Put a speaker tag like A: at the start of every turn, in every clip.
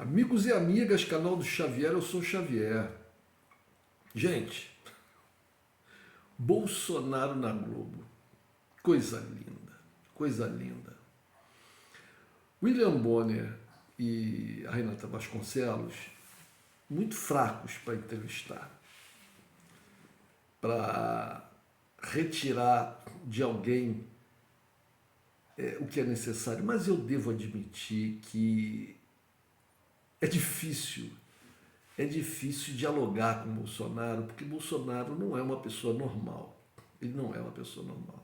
A: Amigos e amigas, canal do Xavier, eu sou o Xavier. Gente, Bolsonaro na Globo. Coisa linda, coisa linda. William Bonner e a Renata Vasconcelos, muito fracos para entrevistar, para retirar de alguém o que é necessário. Mas eu devo admitir que é difícil dialogar com Bolsonaro, porque Bolsonaro não é uma pessoa normal. Ele não é uma pessoa normal.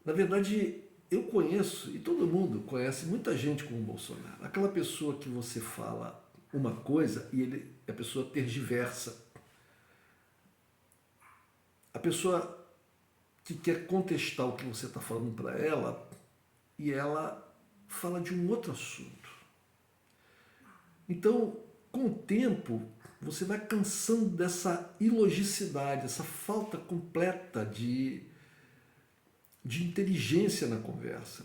A: Na verdade, eu conheço, e todo mundo conhece, muita gente como Bolsonaro. Aquela pessoa que você fala uma coisa e a pessoa tergiversa. A pessoa que quer contestar o que você está falando para ela e ela fala de um outro assunto. Então, com o tempo, você vai cansando dessa ilogicidade, essa falta completa de inteligência na conversa.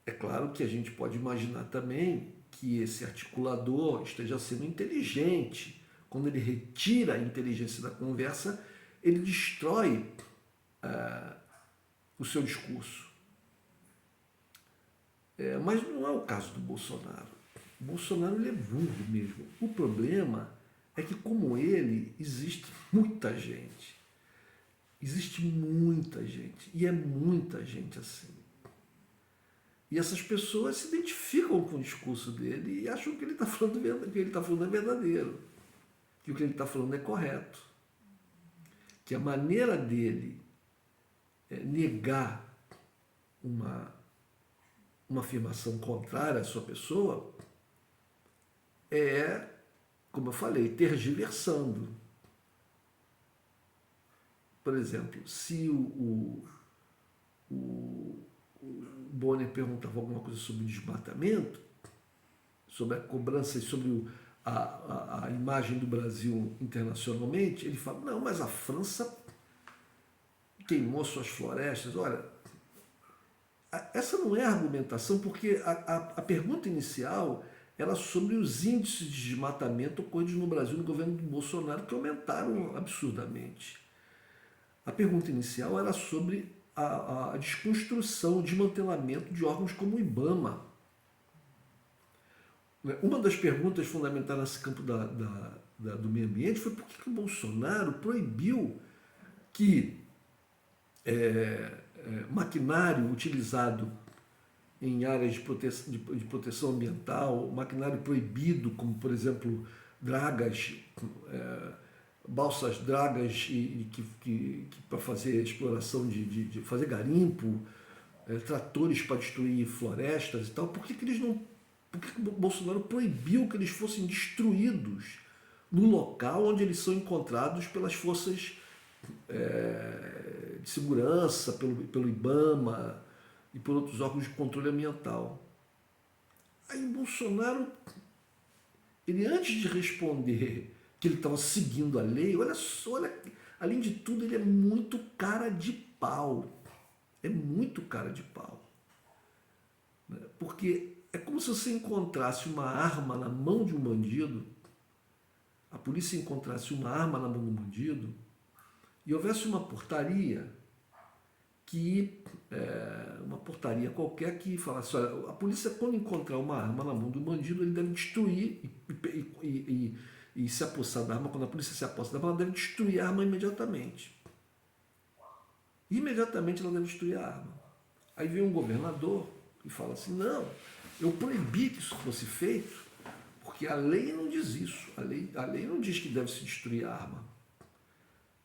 A: É claro que a gente pode imaginar também que esse articulador esteja sendo inteligente. Quando ele retira a inteligência da conversa, ele destrói o seu discurso. Mas não é o caso do Bolsonaro. O Bolsonaro ele é burro mesmo. O problema é que, como ele, existe muita gente. Existe muita gente. E é muita gente assim. E essas pessoas se identificam com o discurso dele e acham que ele está falando, é verdadeiro. Que o que ele está falando é correto. Que a maneira dele negar uma afirmação contrária à sua pessoa é, como eu falei, tergiversando. Por exemplo, se o Bonner perguntava alguma coisa sobre o desmatamento, sobre a cobrança e sobre a imagem do Brasil internacionalmente, ele fala, não, mas a França queimou suas florestas. Olha, essa não é a argumentação, porque a pergunta inicial era sobre os índices de desmatamento ocorridos no Brasil no governo do Bolsonaro, que aumentaram absurdamente. A pergunta inicial era sobre a desconstrução, o desmantelamento de órgãos como o IBAMA. Uma das perguntas fundamentais nesse campo do meio ambiente foi por que o Bolsonaro proibiu que maquinário utilizado em áreas de proteção ambiental, maquinário proibido, como por exemplo dragas, balsas dragas que para fazer exploração, de fazer garimpo, tratores para destruir florestas e tal, por que o Bolsonaro proibiu que eles fossem destruídos no local onde eles são encontrados pelas forças de segurança, pelo IBAMA e por outros órgãos de controle ambiental? Aí Bolsonaro, ele antes de responder que ele estava seguindo a lei, olha só, além de tudo, ele é muito cara de pau. É muito cara de pau. Porque é como se você encontrasse uma arma na mão de um bandido, a polícia encontrasse uma arma na mão de um bandido, e houvesse uma portaria uma portaria qualquer que falasse, olha, a polícia, quando encontrar uma arma na mão do bandido, ele deve destruir e se apossar da arma. Quando a polícia se apossa da arma, ela deve destruir a arma imediatamente. Imediatamente ela deve destruir a arma. Aí vem um governador e fala assim, não, eu proibi que isso fosse feito, porque a lei não diz isso. A lei não diz que deve se destruir a arma.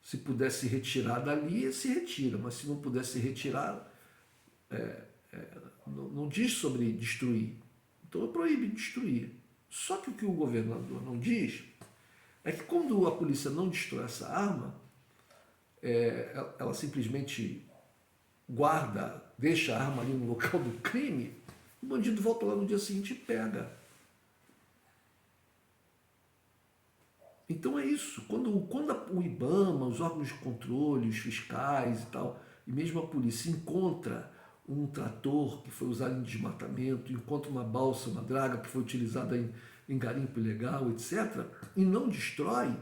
A: Se pudesse retirar dali, se retira, mas se não pudesse retirar, não diz sobre destruir. Então proíbe destruir. Só que o que o governador não diz é que quando a polícia não destrói essa arma, ela simplesmente guarda, deixa a arma ali no local do crime, o bandido volta lá no dia seguinte e pega. Então é isso. Quando o IBAMA, os órgãos de controle, os fiscais e tal, e mesmo a polícia encontra um trator que foi usado em desmatamento, encontra uma balsa, uma draga que foi utilizada em garimpo ilegal, etc., e não destrói,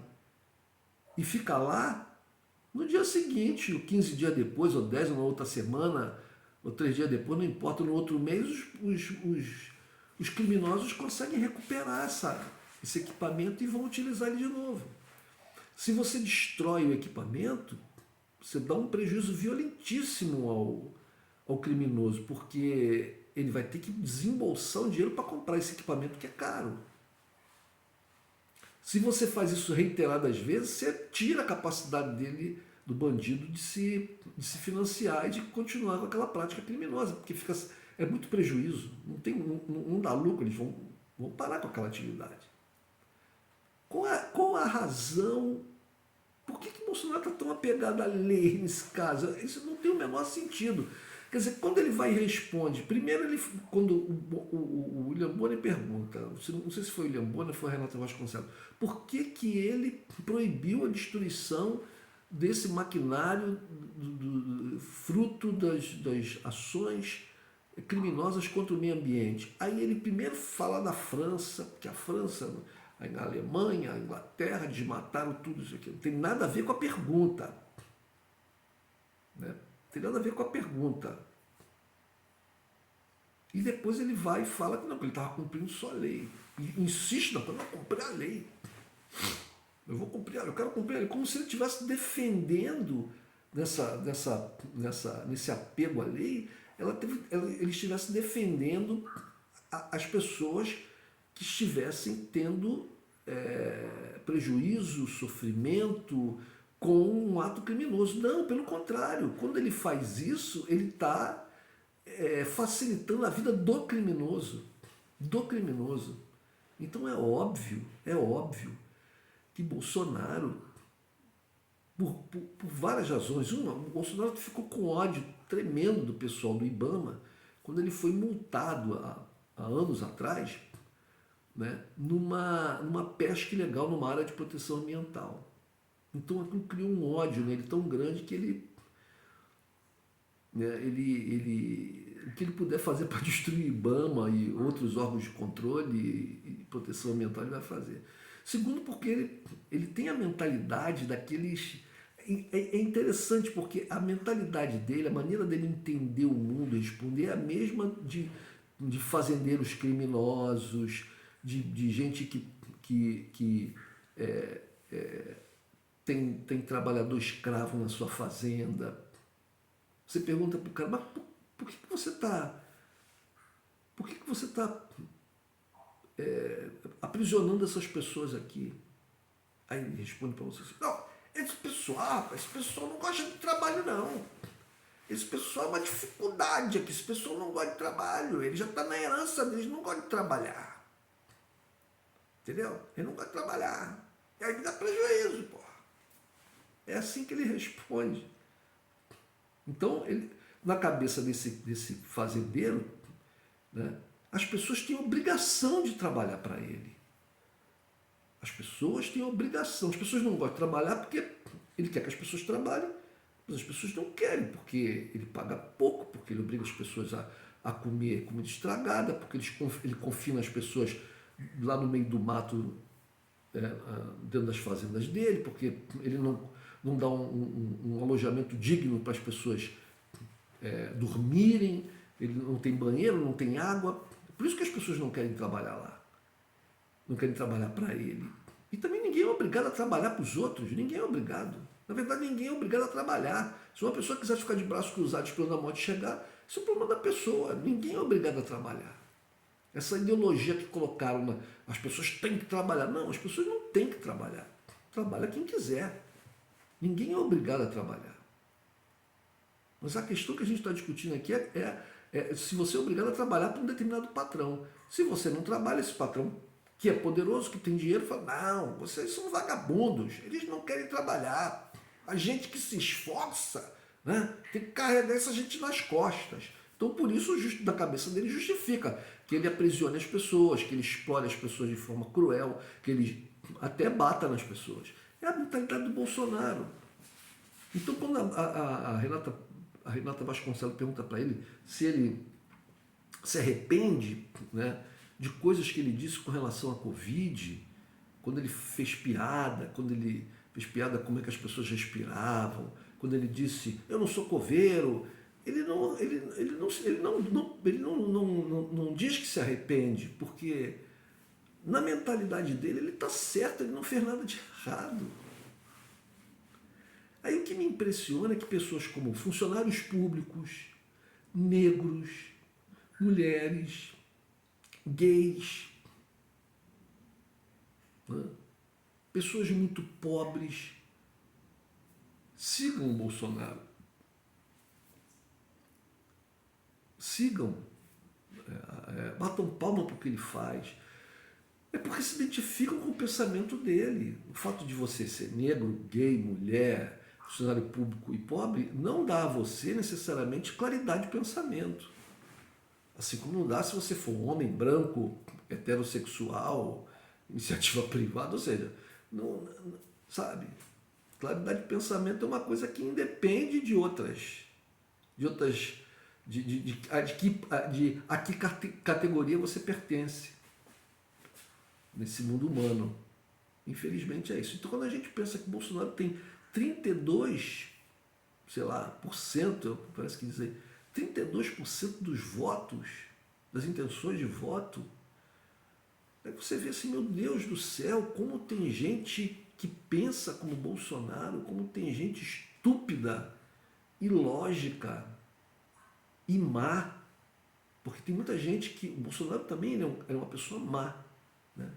A: e fica lá, no dia seguinte, ou 15 dias depois, ou 10, ou na outra semana, ou 3 dias depois, não importa, no outro mês, os criminosos conseguem recuperar esse equipamento e vão utilizar ele de novo. Se você destrói o equipamento, você dá um prejuízo violentíssimo ao criminoso, porque ele vai ter que desembolsar um dinheiro para comprar esse equipamento que é caro. Se você faz isso reiteradas vezes, você tira a capacidade dele, do bandido, de se financiar e de continuar com aquela prática criminosa, porque é muito prejuízo, não dá lucro, eles vão parar com aquela atividade. Qual a razão? Por que Bolsonaro está tão apegado à lei nesse caso? Isso não tem o menor sentido. Quer dizer, quando ele vai e responde, primeiro quando o William Bonner pergunta, não sei se foi o William Bonner ou foi a Renata Vasconcelos, por que ele proibiu a destruição desse maquinário fruto das ações criminosas contra o meio ambiente? Aí ele primeiro fala da França, porque a França, a Alemanha, a Inglaterra desmataram tudo isso aqui. Não tem nada a ver com a pergunta. Né? Tem nada a ver com a pergunta. E depois ele vai e fala que não, que ele estava cumprindo só a lei. E insiste, não, eu não cumprir a lei. Eu quero cumprir a lei. Como se ele estivesse defendendo nesse apego à lei, ele estivesse defendendo as pessoas que estivessem tendo prejuízo, sofrimento, com um ato criminoso. Não, pelo contrário. Quando ele faz isso, ele está facilitando a vida do criminoso. Do criminoso. Então é óbvio que Bolsonaro, por várias razões, o Bolsonaro ficou com ódio tremendo do pessoal do IBAMA quando ele foi multado há anos atrás, né, numa pesca ilegal numa área de proteção ambiental. Então aquilo criou um ódio nele tão grande que o que ele puder fazer para destruir IBAMA e outros órgãos de controle e proteção ambiental ele vai fazer. Segundo, porque ele tem a mentalidade daqueles... É interessante porque a mentalidade dele, a maneira dele entender o mundo, responder, é a mesma de fazendeiros criminosos, de gente que tem trabalhador escravo na sua fazenda. Você pergunta para o cara, mas por que você está aprisionando essas pessoas aqui? Aí ele responde para você assim, não, esse pessoal não gosta de trabalho não. Esse pessoal é uma dificuldade aqui, esse pessoal não gosta de trabalho, ele já está na herança deles, não gosta de trabalhar. Entendeu? Ele não gosta de trabalhar. E aí me dá prejuízo, porra. É assim que ele responde. Então, na cabeça desse fazendeiro, né, as pessoas têm obrigação de trabalhar para ele. As pessoas têm obrigação. As pessoas não gostam de trabalhar porque ele quer que as pessoas trabalhem, mas as pessoas não querem, porque ele paga pouco, porque ele obriga as pessoas a comer comida estragada, porque ele confina as pessoas lá no meio do mato, dentro das fazendas dele, porque ele não dá um alojamento digno para as pessoas dormirem, ele não tem banheiro, não tem água. Por isso que as pessoas não querem trabalhar lá, não querem trabalhar para ele. E também ninguém é obrigado a trabalhar para os outros, ninguém é obrigado. Na verdade, ninguém é obrigado a trabalhar. Se uma pessoa quiser ficar de braços cruzados esperando a morte chegar, isso é o problema da pessoa, ninguém é obrigado a trabalhar. Essa ideologia que colocaram, as pessoas têm que trabalhar. Não, as pessoas não têm que trabalhar. Trabalha quem quiser. Ninguém é obrigado a trabalhar. Mas a questão que a gente está discutindo aqui é se você é obrigado a trabalhar para um determinado patrão. Se você não trabalha, esse patrão, que é poderoso, que tem dinheiro, fala, não, vocês são vagabundos, eles não querem trabalhar. A gente que se esforça, né, tem que carregar essa gente nas costas. Então, por isso, da cabeça dele justifica que ele aprisione as pessoas, que ele explore as pessoas de forma cruel, que ele até bata nas pessoas. É a mentalidade do Bolsonaro. Então, quando a a Renata Vasconcelos pergunta para ele se ele se arrepende, né, de coisas que ele disse com relação à Covid, quando ele fez piada, como é que as pessoas respiravam, quando ele disse, eu não sou coveiro, ele não diz que se arrepende, porque na mentalidade dele ele está certo, ele não fez nada de errado. Aí o que me impressiona é que pessoas como funcionários públicos, negros, mulheres, gays, né, pessoas muito pobres, sigam o Bolsonaro. Sigam, batam palma para o que ele faz. É porque se identificam com o pensamento dele. O fato de você ser negro, gay, mulher, funcionário público e pobre não dá a você necessariamente claridade de pensamento. Assim como não dá se você for um homem branco, heterossexual, iniciativa privada, ou seja, não, sabe? Claridade de pensamento é uma coisa que independe de a que categoria você pertence nesse mundo humano. Infelizmente é isso. Então quando a gente pensa que o Bolsonaro tem 32, sei lá, por cento, parece que dizer, 32% dos votos, das intenções de voto, aí você vê assim, meu Deus do céu, como tem gente que pensa como Bolsonaro, como tem gente estúpida, ilógica e má, porque tem muita gente que, o Bolsonaro também é uma pessoa má, né?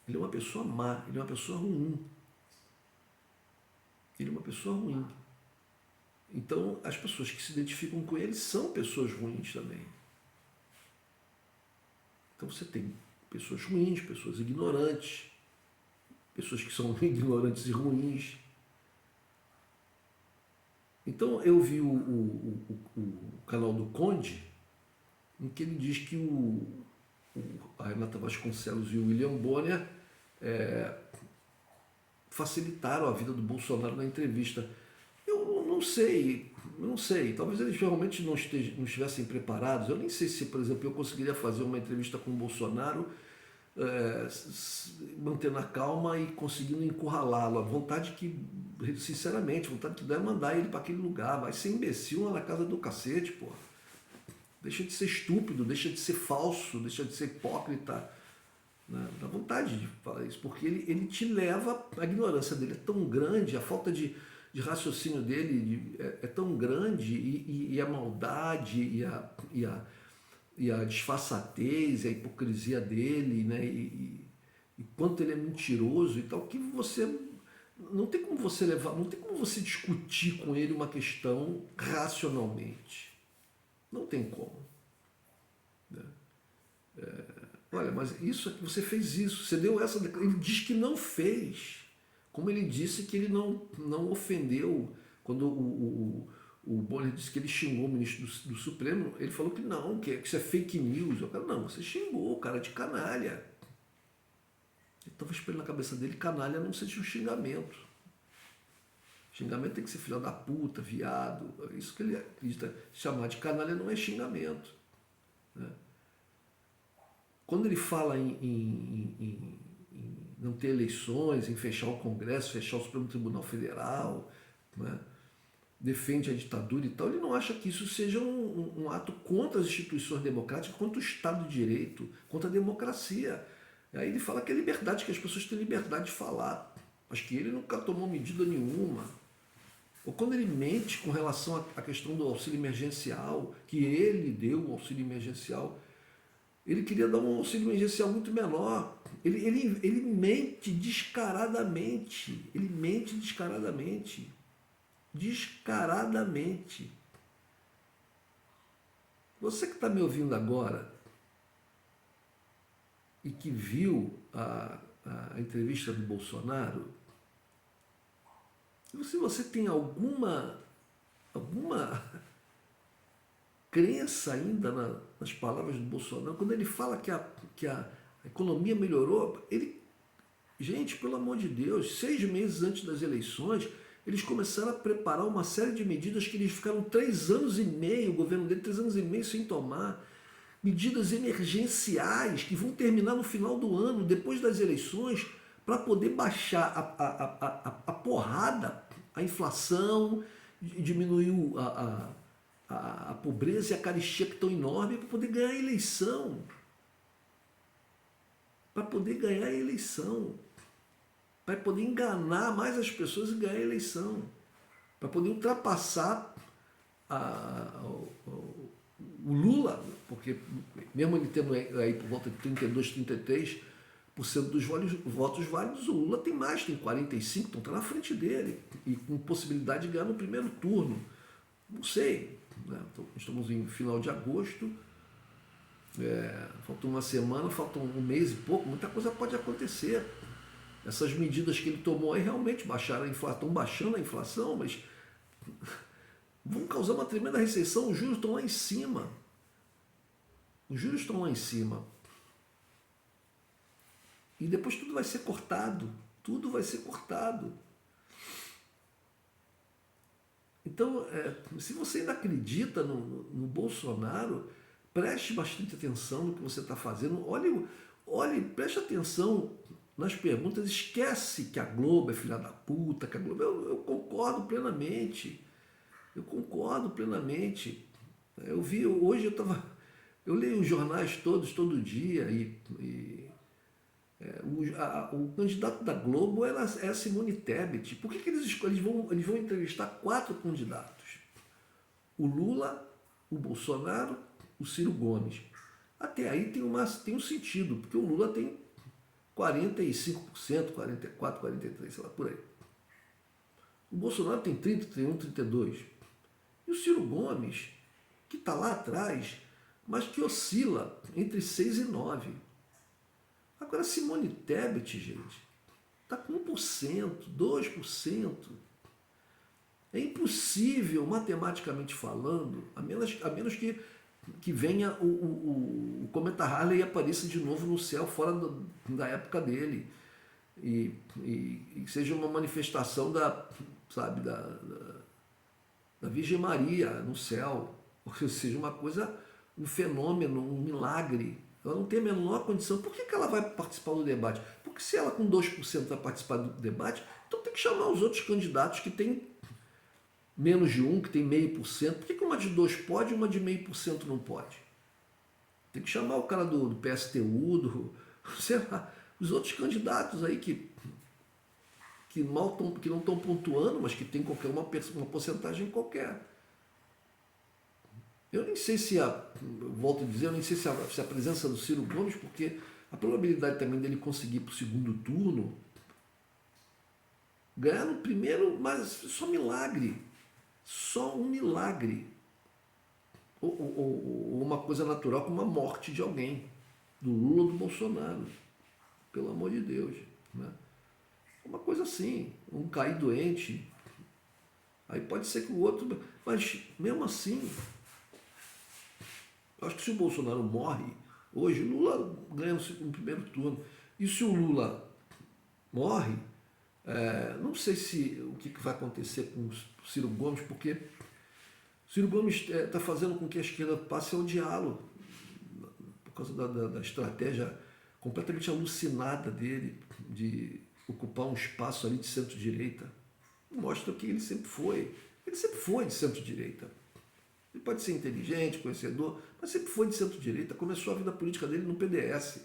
A: Ele é uma pessoa má, ele é uma pessoa ruim. Ele é uma pessoa ruim. Então, as pessoas que se identificam com ele são pessoas ruins também. Então você tem pessoas ruins, pessoas ignorantes, pessoas que são ignorantes e ruins. Então eu vi o canal do Conde, em que ele diz que a Renata Vasconcelos e o William Bonner facilitaram a vida do Bolsonaro na entrevista. Eu não sei, talvez eles realmente não estivessem preparados. Eu nem sei se, por exemplo, eu conseguiria fazer uma entrevista com o Bolsonaro mantendo a calma e conseguindo encurralá-lo. A vontade que, sinceramente, a vontade que dá é mandar ele para aquele lugar. Vai ser imbecil lá na casa do cacete, pô. Deixa de ser estúpido, deixa de ser falso, deixa de ser hipócrita. Né? Dá vontade de falar isso, porque ele te leva, a ignorância dele é tão grande, a falta de raciocínio dele é tão grande, e a maldade e a disfarçatez, a hipocrisia dele, né? E quanto ele é mentiroso e tal, que você não tem como você levar, não tem como você discutir com ele uma questão racionalmente. Não tem como. Né? Olha, mas isso é que você fez isso, você deu essa declaração. Ele diz que não fez. Como ele disse que ele não ofendeu. Quando o Bonner disse que ele xingou o ministro do Supremo, ele falou que não, que isso é fake news. Eu falei, não, você xingou o cara de canalha. Eu estava esperando na cabeça dele, canalha não seja um xingamento. Xingamento tem que ser filho da puta, viado. É isso que ele acredita. Chamar de canalha não é xingamento. Né? Quando ele fala em não ter eleições, em fechar o Congresso, fechar o Supremo Tribunal Federal, né? Defende a ditadura e tal, ele não acha que isso seja um ato contra as instituições democráticas, contra o Estado de Direito, contra a democracia. Aí ele fala que é liberdade, que as pessoas têm liberdade de falar, mas que ele nunca tomou medida nenhuma. Ou quando ele mente com relação à questão do auxílio emergencial, que ele deu o auxílio emergencial, ele queria dar um auxílio emergencial muito menor. Ele mente descaradamente. Ele mente descaradamente. Descaradamente. Você que está me ouvindo agora e que viu a entrevista do Bolsonaro, se você tem alguma crença ainda nas palavras do Bolsonaro, quando ele fala que a economia melhorou, gente, pelo amor de Deus, 6 meses antes das eleições, eles começaram a preparar uma série de medidas que eles ficaram 3 anos e meio, o governo dele, 3 anos e meio sem tomar. Medidas emergenciais que vão terminar no final do ano, depois das eleições, para poder baixar a porrada, a inflação, diminuir a pobreza e a carestia que estão enorme, para poder ganhar a eleição. Para poder ganhar a eleição. Para poder enganar mais as pessoas e ganhar a eleição. Para poder ultrapassar o Lula, porque mesmo ele tendo aí por volta de 32, 33% dos votos válidos, o Lula tem mais, tem 45%, então está na frente dele, e com possibilidade de ganhar no primeiro turno. Não sei, né? Então, estamos em final de agosto, falta uma semana, falta um mês e pouco, muita coisa pode acontecer. Essas medidas que ele tomou aí realmente baixaram a inflação, estão baixando a inflação, mas vão causar uma tremenda recessão, os juros estão lá em cima. Os juros estão lá em cima. E depois tudo vai ser cortado. Tudo vai ser cortado. Então, se você ainda acredita no Bolsonaro, preste bastante atenção no que você está fazendo. Olhe, preste atenção nas perguntas. Esquece que a Globo é filha da puta, que a Globo... Eu concordo plenamente. Eu concordo plenamente. Eu leio os jornais todos, todo dia, o candidato da Globo é a Simone Tebet. Por que eles vão entrevistar 4 candidatos? O Lula, o Bolsonaro, o Ciro Gomes. Até aí tem um sentido, porque o Lula tem 45%, 44%, 43%, sei lá, por aí. O Bolsonaro tem 30%, 31%, 32%. E o Ciro Gomes, que está lá atrás, mas que oscila entre 6% e 9%. Agora, Simone Tebet, gente, está com 1%, 2%. É impossível, matematicamente falando, a menos que venha o cometa Halley e apareça de novo no céu, fora da época dele. E seja uma manifestação da Virgem Maria no céu. Ou seja, uma coisa, um fenômeno, um milagre. Ela não tem a menor condição. Por que ela vai participar do debate? Porque se ela com 2% vai participar do debate, então tem que chamar os outros candidatos que têm menos de 1%, que tem 0,5%. Por que uma de 2% pode e uma de 0,5% não pode? Tem que chamar o cara do PSTU, sei lá, os outros candidatos aí que não estão pontuando, mas que tem uma porcentagem qualquer. Eu nem sei volto a dizer, eu nem sei se a presença do Ciro Gomes, porque a probabilidade também dele conseguir para o segundo turno, ganhar no primeiro, mas só milagre. Só um milagre. Ou uma coisa natural como a morte de alguém, do Lula ou do Bolsonaro. Pelo amor de Deus. Né? Uma coisa assim, um cair doente. Aí pode ser que o outro... Mas mesmo assim... Acho que se o Bolsonaro morre, hoje, o Lula ganha no primeiro turno. E se o Lula morre, não sei o que vai acontecer com o Ciro Gomes, porque o Ciro Gomes está fazendo com que a esquerda passe ao diálogo, por causa da estratégia completamente alucinada dele de ocupar um espaço ali de centro-direita. Mostra que ele sempre foi. Ele sempre foi de centro-direita. Ele pode ser inteligente, conhecedor, mas sempre foi de centro-direita. Começou a vida política dele no PDS.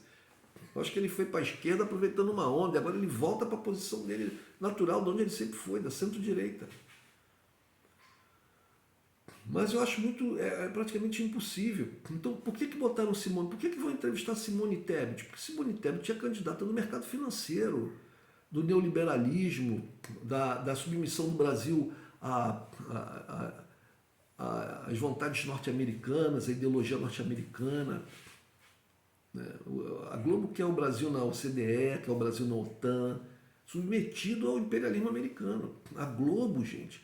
A: Eu acho que ele foi para a esquerda aproveitando uma onda, e agora ele volta para a posição dele natural, de onde ele sempre foi, da centro-direita. Mas eu acho praticamente impossível. Então, por que botaram Simone? Por que vão entrevistar Simone Tebet? Porque Simone Tebet é candidata no mercado financeiro, do neoliberalismo, da submissão do Brasil às vontades norte-americanas, à ideologia norte-americana. A Globo quer o Brasil na OCDE, quer o Brasil na OTAN, submetido ao imperialismo americano. A Globo, gente,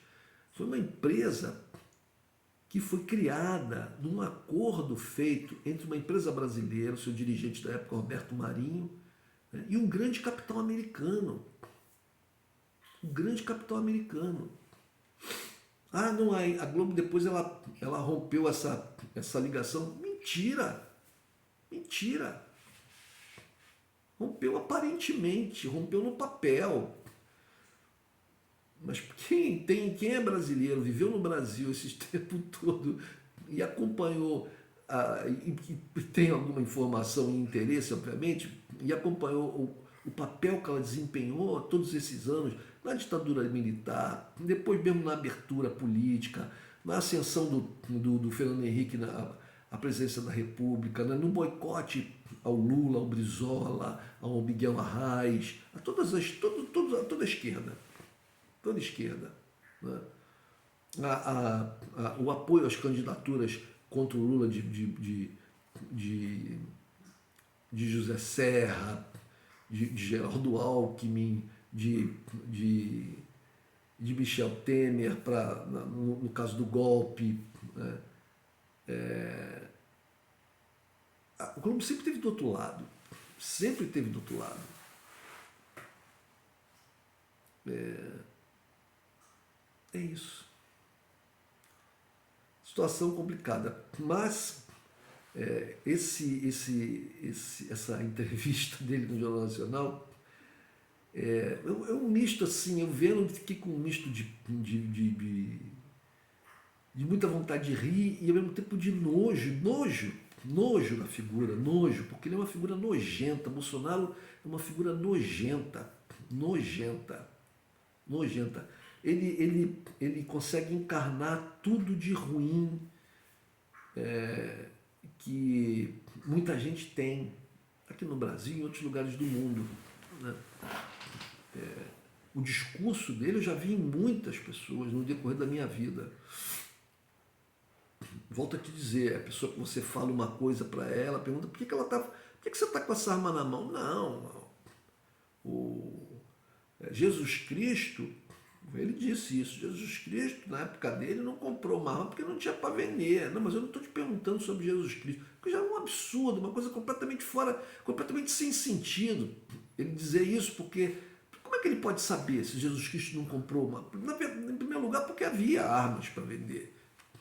A: foi uma empresa que foi criada num acordo feito entre uma empresa brasileira, o seu dirigente da época, Roberto Marinho, e um grande capital americano. o grande capital americano. Ah, não, a Globo depois ela rompeu essa ligação. Mentira! Mentira! Rompeu aparentemente, rompeu no papel. Mas quem é brasileiro, viveu no Brasil esse tempo todo e acompanhou, e tem alguma informação e interesse, obviamente, e acompanhou o papel que ela desempenhou todos esses anos na ditadura militar, depois mesmo na abertura política, na ascensão do Fernando Henrique à presidência da República, né, no boicote ao Lula, ao Brizola, ao Miguel Arraes, a toda a esquerda. Toda a esquerda. Né? O apoio às candidaturas contra o Lula de José Serra, de Geraldo Alckmin, de Michel Temer, no caso do golpe. Né? O Globo sempre esteve do outro lado. Sempre esteve do outro lado. É isso. Situação complicada. Mas essa entrevista dele no Jornal Nacional é um misto assim, eu vendo, fiquei com um misto de muita vontade de rir e ao mesmo tempo de nojo da figura, porque ele é uma figura nojenta. Bolsonaro é uma figura nojenta. Ele consegue encarnar tudo de ruim que muita gente tem aqui no Brasil e em outros lugares do mundo. Né? O discurso dele eu já vi em muitas pessoas no decorrer da minha vida. Volto a te dizer, a pessoa que você fala uma coisa para ela, pergunta por que você está com essa arma na mão? Não. Jesus Cristo, ele disse isso. Jesus Cristo, na época dele, não comprou uma arma porque não tinha para vender. Não, mas eu não estou te perguntando sobre Jesus Cristo, porque já é um absurdo, uma coisa completamente fora, completamente sem sentido. Ele dizer isso porque como é que ele pode saber se Jesus Cristo não comprou uma? Em primeiro lugar, porque havia armas para vender,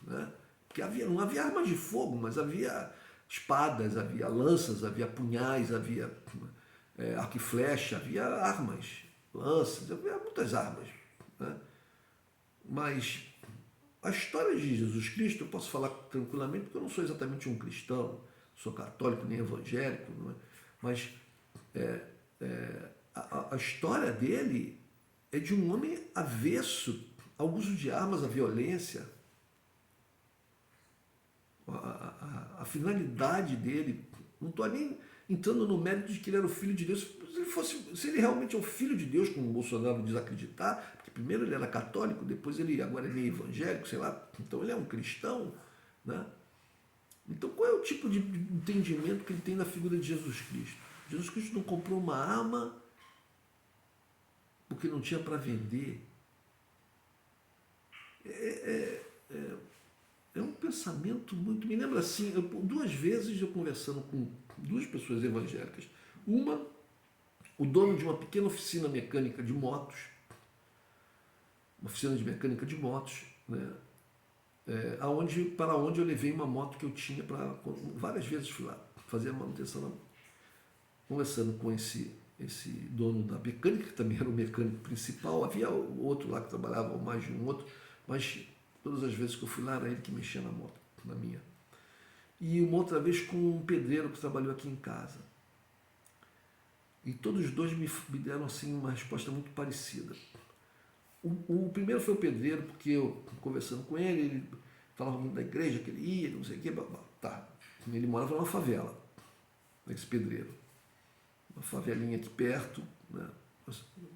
A: né? Porque não havia armas de fogo, mas havia espadas, havia lanças, havia punhais, havia arco e flecha, havia armas, lanças, havia muitas armas. Né? Mas a história de Jesus Cristo, eu posso falar tranquilamente, porque eu não sou exatamente um cristão, sou católico nem evangélico, não é? Mas a história dele é de um homem avesso ao uso de armas, à violência. A finalidade dele, não estou nem entrando no mérito de que ele era o filho de Deus. Se ele realmente é o filho de Deus, como o Bolsonaro diz acreditar, porque primeiro ele era católico, depois agora ele é evangélico, sei lá, então ele é um cristão, né? Então qual é o tipo de entendimento que ele tem da figura de Jesus Cristo? Jesus Cristo não comprou uma arma porque não tinha para vender. É um pensamento muito... Me lembra assim, duas vezes eu conversando com duas pessoas evangélicas. Uma, o dono de uma pequena oficina mecânica de motos, uma oficina de mecânica de motos, né? Para onde eu levei uma moto que eu tinha, várias vezes fui lá fazer a manutenção na moto. Conversando com esse dono da mecânica, que também era o mecânico principal, havia outro lá que trabalhava, ou mais de um outro, mas todas as vezes que eu fui lá era ele que mexia na moto, na minha. E uma outra vez com um pedreiro que trabalhou aqui em casa. E todos os dois me deram assim uma resposta muito parecida. O primeiro foi o pedreiro, porque eu, conversando com ele falava muito da igreja que ele ia, não sei o quê. Tá. Ele morava numa favela, esse pedreiro. Uma favelinha aqui perto, né?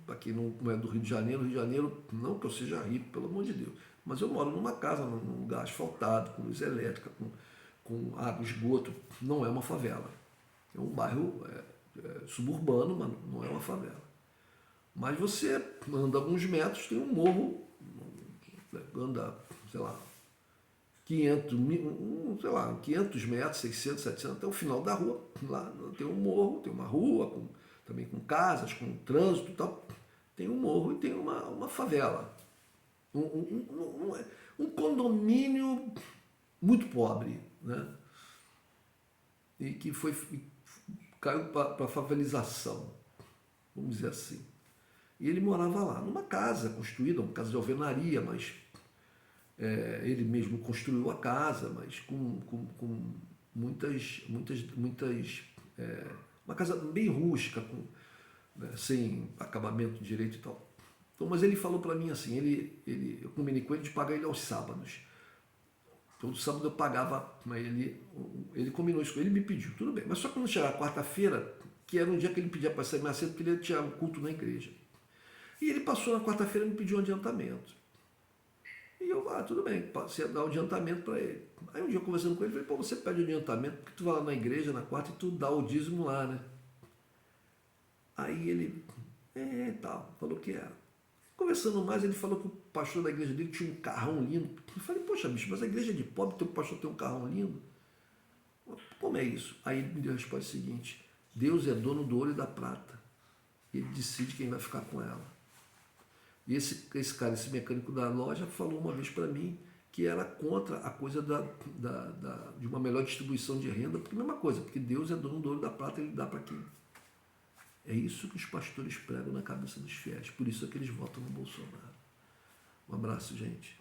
A: Aqui não é do Rio de Janeiro, não que eu seja rico, pelo amor de Deus, mas eu moro numa casa, num lugar asfaltado, com luz elétrica, com água, esgoto, não é uma favela. É um bairro suburbano, mas não é uma favela. Mas você anda alguns metros, tem um morro, anda, sei lá, 500 metros, 600, 700, até o final da rua. Lá tem um morro, tem uma rua, também com casas, com trânsito e tal. tem um morro e tem uma favela. Um condomínio muito pobre, né? E que caiu para a favelização, vamos dizer assim. E ele morava lá, numa casa construída, uma casa de alvenaria, mas ele mesmo construiu a casa, mas com muitas uma casa bem rústica, né, sem acabamento direito e tal. Então, mas ele falou para mim assim, eu combinei com ele de pagar ele aos sábados. Todo sábado eu pagava, mas ele combinou isso com ele, me pediu, tudo bem. Mas só quando chegar quarta-feira, que era um dia que ele pedia para sair mais cedo, porque ele tinha um culto na igreja. E ele passou na quarta-feira e me pediu um adiantamento. E eu, tudo bem, passei a dar o adiantamento para ele. Aí um dia conversando com ele, falei, pô, você pede adiantamento porque tu vai lá na igreja na quarta e tu dá o dízimo lá, né? Aí ele, tal, falou que era. Conversando mais, ele falou que o pastor da igreja dele tinha um carrão lindo. Eu falei, poxa, bicho, mas a igreja é de pobre, teu pastor tem um carrão lindo? Como é isso? Aí ele me deu a resposta seguinte, Deus é dono do ouro e da prata. Ele decide quem vai ficar com ela. E esse cara, esse mecânico da loja, falou uma vez para mim que era contra a coisa de uma melhor distribuição de renda, porque é a mesma coisa, porque Deus é dono do ouro e da prata, ele dá para quem? É isso que os pastores pregam na cabeça dos fiéis, por isso é que eles votam no Bolsonaro. Um abraço, gente.